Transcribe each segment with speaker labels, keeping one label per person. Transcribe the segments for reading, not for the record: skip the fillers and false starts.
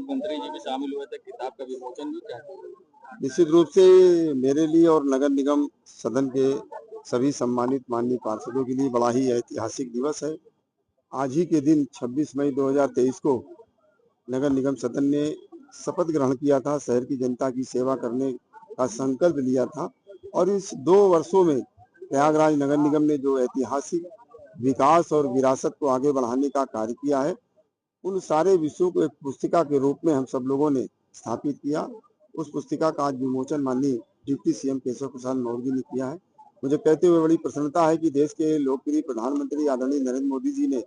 Speaker 1: मुख्यमंत्री जी भी शामिल हुए थे, किताब का विमोचन भी किया।
Speaker 2: निश्चित रूप से मेरे लिए और नगर निगम सदन के सभी सम्मानित माननीय पार्षदों के लिए बड़ा ही ऐतिहासिक दिवस है। आज ही के दिन 26 मई 2023 को नगर निगम सदन ने शपथ ग्रहण किया था, शहर की जनता की सेवा करने का संकल्प लिया था और इस 2 वर्षों में प्रयागराज नगर निगम ने जो ऐतिहासिक विकास और विरासत को आगे बढ़ाने का कार्य किया है, उन सारे विषयों को एक पुस्तिका के रूप में हम सब लोगों ने स्थापित किया। उस पुस्तिका का आज विमोचन माननीय डिप्टी सीएम केशव प्रसाद मौर्य जी ने किया है। मुझे कहते हुए बड़ी प्रसन्नता है कि देश के लोकप्रिय प्रधानमंत्री आदरणीय नरेंद्र मोदी जी ने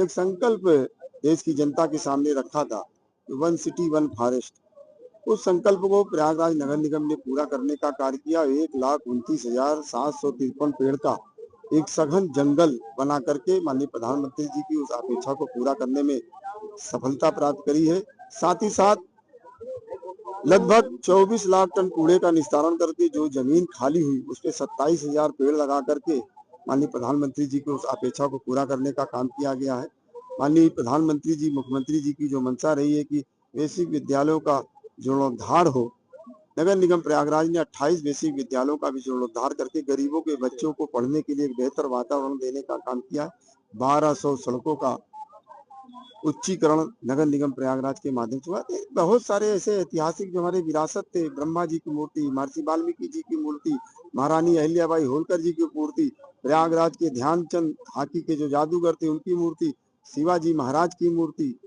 Speaker 2: एक संकल्प देश की जनता के सामने रखा था, वन सिटी वन फॉरेस्ट। उस संकल्प को प्रयागराज नगर निगम ने पूरा करने का कार्य किया। 1,29,753 पेड़ का एक सघन जंगल बना करके माननीय प्रधानमंत्री जी की उस अपेक्षा को पूरा करने में सफलता प्राप्त करी है। साथ ही साथ लगभग 24 लाख टन कूड़े का निस्तारण करके जो जमीन खाली हुई उस पे 27,000 पेड़ लगा करके माननीय प्रधानमंत्री जी की उस अपेक्षा को पूरा करने का काम किया गया है। माननीय प्रधानमंत्री जी, मुख्यमंत्री जी की जो मंशा रही है कि बेसिक विद्यालयों का जीर्णोद्धार हो, नगर निगम प्रयागराज ने 28 बेसिक विद्यालयों का भी जीर्णोद्धार करके गरीबों के बच्चों को पढ़ने के लिए एक बेहतर वातावरण देने का काम किया। 1200 सड़कों का उच्चीकरण नगर निगम प्रयागराज के माध्यम से हुआ। बहुत सारे ऐसे ऐतिहासिक जो हमारे विरासत थे, ब्रह्मा जी की मूर्ति, महर्षि वाल्मीकि जी की मूर्ति, महारानी अहिल्याबाई होलकर जी की मूर्ति, प्रयागराज के ध्यानचंद हॉकी के जो जादूगर थे उनकी मूर्ति, शिवाजी महाराज की मूर्ति,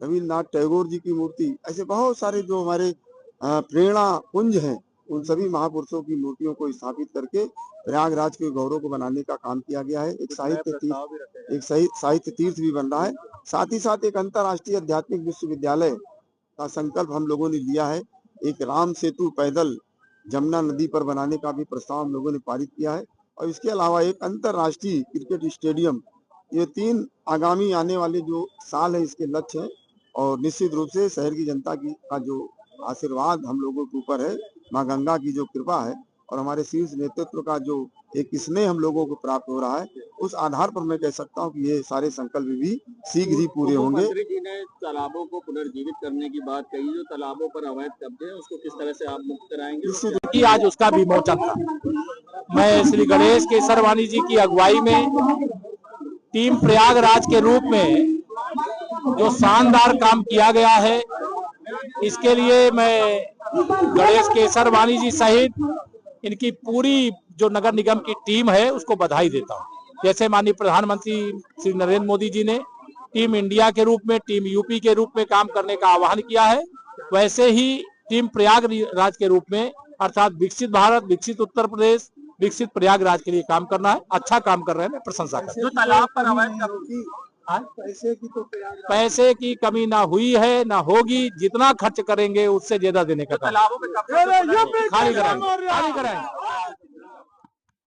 Speaker 2: रविन्द्रनाथ टैगोर जी की मूर्ति, ऐसे बहुत सारे जो हमारे प्रेरणा पुंज हैं, उन सभी महापुरुषों की मूर्तियों को स्थापित करके प्रयागराज के गौरव को बनाने का काम किया गया है। एक साहित्य तीर्थ भी बन रहा है। साथ ही साथ एक अंतर्राष्ट्रीय आध्यात्मिक विश्वविद्यालय का संकल्प हम लोगों ने लिया है। एक राम सेतु पैदल जमुना नदी पर बनाने का भी प्रस्ताव हम लोगों ने पारित किया है और इसके अलावा एक अंतर्राष्ट्रीय क्रिकेट स्टेडियम, ये 3 आगामी आने वाले जो साल है इसके लक्ष्य है। और निश्चित रूप से शहर की जनता की का जो आशीर्वाद हम लोगों के ऊपर है, माँ गंगा की जो कृपा है और हमारे शीर्ष नेतृत्व का जो एक स्नेह हम लोगों को प्राप्त हो रहा है, उस आधार पर मैं कह सकता हूं कि ये सारे संकल्प भी शीघ्र ही पूरे होंगे।
Speaker 1: मुख्यमंत्री जी ने तालाबों को पुनर्जीवित करने की बात कही, जो तालाबों पर अवैध कब्जे हैं उसको किस तरह से आप मुक्त कराएंगे?
Speaker 3: कि आज उसका विमोचन था। मैं श्री गणेश केसरवानी जी की अगुवाई में टीम प्रयागराज के रूप में जो शानदार काम किया गया है, इसके लिए मैं गणेश केसरवानी जी सहित इनकी पूरी जो नगर निगम की टीम है उसको बधाई देता हूं। जैसे माननीय प्रधानमंत्री श्री नरेंद्र मोदी जी ने टीम इंडिया के रूप में, टीम यूपी के रूप में काम करने का आह्वान किया है, वैसे ही टीम प्रयागराज के रूप में अर्थात विकसित भारत, विकसित उत्तर प्रदेश, विकसित प्रयागराज के लिए काम करना है। अच्छा काम कर रहे हैं, मैं प्रशंसा करता हूं।
Speaker 1: तालाब पर अवैध
Speaker 3: पैसे की कमी ना हुई है ना होगी। जितना खर्च करेंगे उससे ज्यादा देने का काम।
Speaker 1: तालाबों में
Speaker 3: खाली कराएंगे।